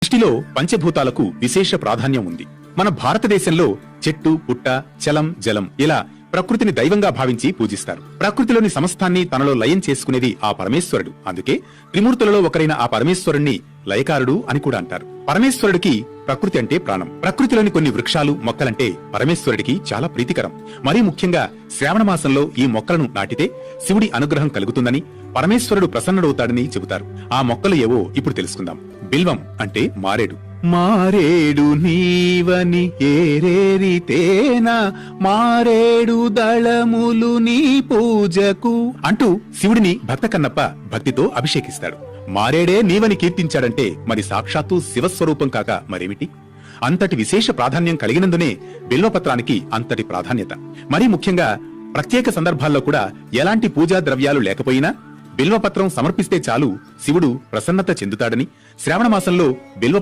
సృష్టిలో పంచభూతాలకు విశేష ప్రాధాన్యం ఉంది. మన భారతదేశంలో చెట్టు, పుట్ట, చలం, జలం ఇలా ప్రకృతిని దైవంగా భావించి పూజిస్తారు. ప్రకృతిలోని సమస్తాన్ని తనలో లయం చేసుకునేది ఆ పరమేశ్వరుడు. అందుకే త్రిమూర్తులలో ఒకరైన ఆ పరమేశ్వరుణ్ణి లయకారుడు అని కూడా అంటారు. పరమేశ్వరుడికి ప్రకృతి అంటే ప్రాణం. ప్రకృతిలోని కొన్ని వృక్షాలు, మొక్కలంటే పరమేశ్వరుడికి చాలా ప్రీతికరం. మరీ ముఖ్యంగా శ్రావణ మాసంలో ఈ మొక్కలను నాటితే శివుడి అనుగ్రహం కలుగుతుందని, పరమేశ్వరుడు ప్రసన్నుడవుతాడని చెబుతారు. ఆ మొక్కలు ఏవో ఇప్పుడు తెలుసుకుందాం. బిల్వం అంటే మారేడు. మారేడు నీవని ఏరేరితేనా మారేడు దళములు నీ పూజకు అంటూ శివుడిని భక్త కన్నప్ప భక్తితో అభిషేకిస్తాడు. మారేడే నీవని కీర్తించాడంటే మరి సాక్షాత్తు శివస్వరూపం కాక మరేమిటి? అంతటి విశేష ప్రాధాన్యం కలిగినందునే బిల్వపత్రానికి అంతటి ప్రాధాన్యత. మరీ ముఖ్యంగా ప్రత్యేక సందర్భాల్లో కూడా ఎలాంటి పూజా ద్రవ్యాలు లేకపోయినా బిల్వపత్రం సమర్పిస్తే చాలు శివుడు ప్రసన్నత చెందుతాడని, శ్రావణ మాసంలో బిల్వ